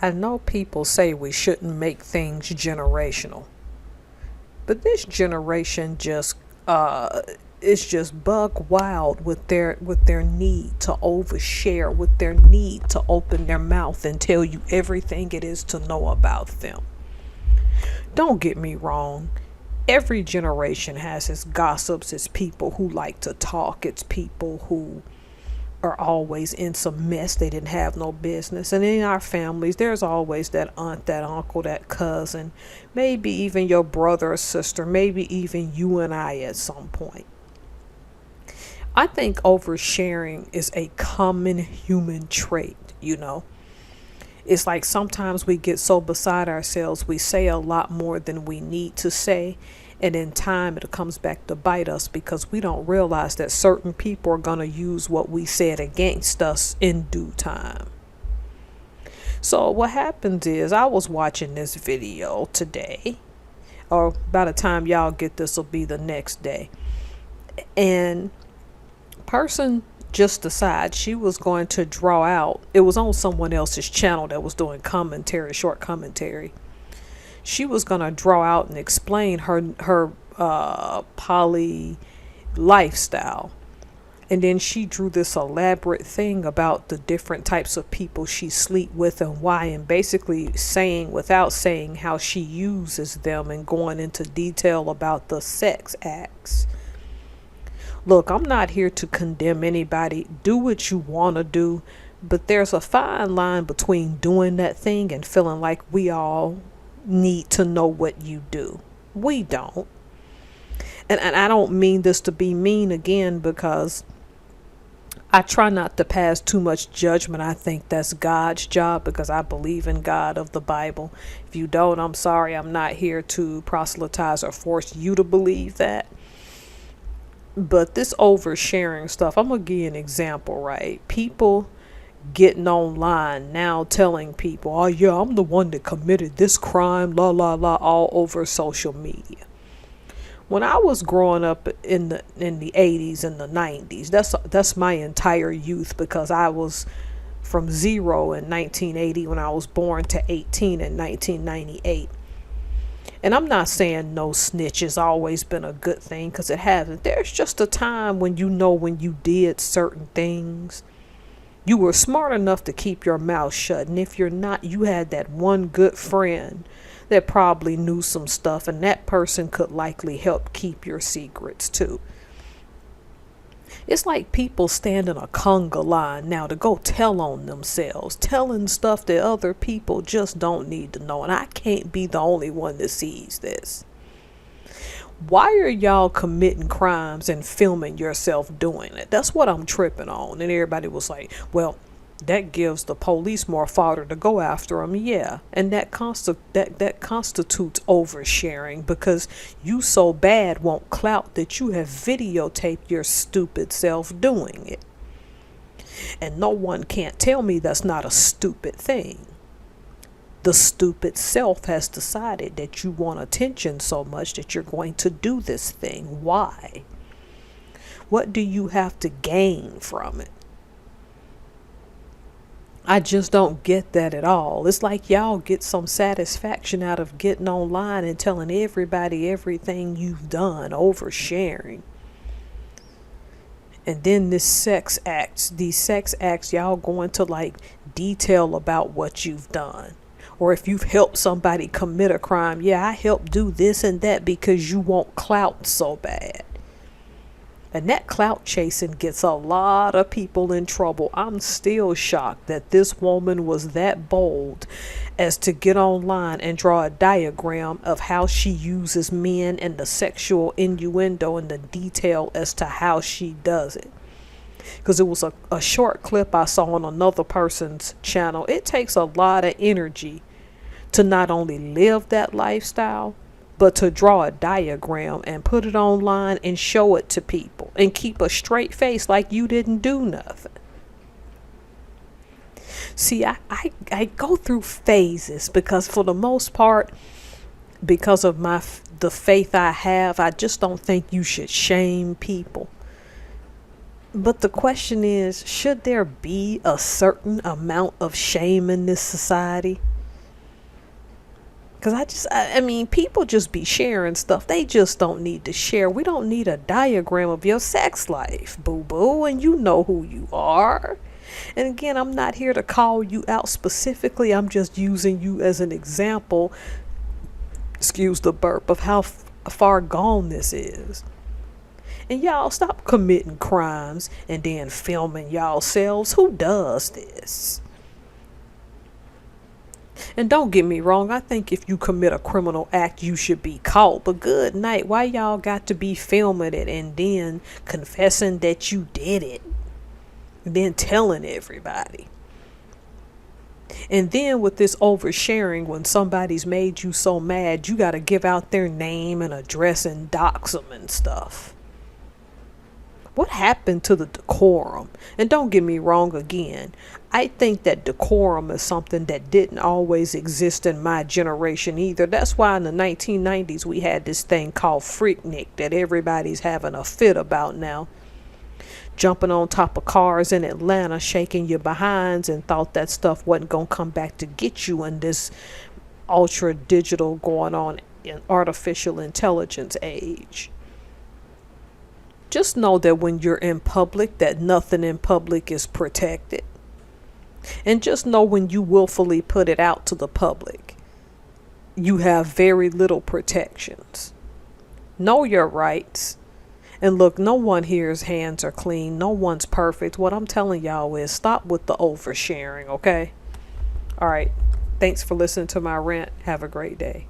I know people say we shouldn't make things generational, but this generation just is just bug wild with their need to overshare, with their need to open their mouth and tell you everything it is to know about them. Don't get me wrong. Every generation has its gossips, its people who like to talk, its people who are always in some mess they didn't have no business. And in our families, there's always that aunt, that uncle, that cousin, maybe even your brother or sister, maybe even you and I at some point. I think oversharing is a common human trait. It's like sometimes we get so beside ourselves, we say a lot more than we need to say. And in time, it comes back to bite us because we don't realize that certain people are going to use what we said against us in due time. So what happens is I was watching this video today, or by the time y'all get this will be the next day. And person just decided she was going to draw out. It was on someone else's channel that was doing commentary, short commentary. She was going to draw out and explain her poly lifestyle. And then she drew this elaborate thing about the different types of people she sleep with and why, and basically saying, without saying, how she uses them and going into detail about the sex acts. Look, I'm not here to condemn anybody. Do what you want to do. But there's a fine line between doing that thing and feeling like we all need to know what you do. We don't. And I don't mean this to be mean again, because I try not to pass too much judgment. I think that's God's job, because I believe in God of the Bible. If you don't, I'm sorry. I'm not here to proselytize or force you to believe that. But this oversharing stuff, I'm going to give you an example, right? People getting online now telling people, oh yeah, I'm the one that committed this crime, la la la, all over social media. When I was growing up in the 80s and the 90s, that's my entire youth, because I was from 0 in 1980 when I was born to 18 in 1998. And I'm not saying no snitch has always been a good thing, because it hasn't. There's just a time when when you did certain things, you were smart enough to keep your mouth shut. And if you're not, you had that one good friend that probably knew some stuff, and that person could likely help keep your secrets too. It's like people stand in a conga line now to go tell on themselves, telling stuff that other people just don't need to know. And I can't be the only one that sees this. Why are y'all committing crimes and filming yourself doing it? That's what I'm tripping on. And everybody was like, well, that gives the police more fodder to go after them. Yeah. And that constitutes oversharing, because you so bad want clout that you have videotaped your stupid self doing it. And no one can't tell me that's not a stupid thing. The stupid self has decided that you want attention so much that you're going to do this thing. Why? What do you have to gain from it? I just don't get that at all. It's like y'all get some satisfaction out of getting online and telling everybody everything you've done, oversharing. And then these sex acts, y'all go into like detail about what you've done. Or if you've helped somebody commit a crime, yeah, I helped do this and that because you want clout so bad. And that clout chasing gets a lot of people in trouble. I'm still shocked that this woman was that bold as to get online and draw a diagram of how she uses men and the sexual innuendo and the detail as to how she does it. Because it was a short clip I saw on another person's channel. It takes a lot of energy to not only live that lifestyle, but to draw a diagram and put it online and show it to people and keep a straight face like you didn't do nothing. See, I go through phases, because for the most part, because of the faith I have, I just don't think you should shame people. But the question is, should there be a certain amount of shame in this society? Because I mean, people just be sharing stuff they just don't need to share. We don't need a diagram of your sex life, boo boo, and you know who you are. And again, I'm not here to call you out specifically. I'm just using you as an example, excuse the burp, of how far gone this is. And y'all stop committing crimes and then filming y'all selves. Who does this? And don't get me wrong, I think if you commit a criminal act, you should be caught. But good night, why y'all got to be filming it and then confessing that you did it? And then telling everybody. And then with this oversharing, when somebody's made you so mad, you got to give out their name and address and dox them and stuff. What happened to the decorum? And don't get me wrong again. I think that decorum is something that didn't always exist in my generation either. That's why in the 1990s we had this thing called Freaknik that everybody's having a fit about now. Jumping on top of cars in Atlanta, shaking your behinds, and thought that stuff wasn't going to come back to get you in this ultra digital going on in artificial intelligence age. Just know that when you're in public, that nothing in public is protected. And just know when you willfully put it out to the public, you have very little protections. Know your rights. And look, no one here's hands are clean. No one's perfect. What I'm telling y'all is stop with the oversharing, okay? All right. Thanks for listening to my rant. Have a great day.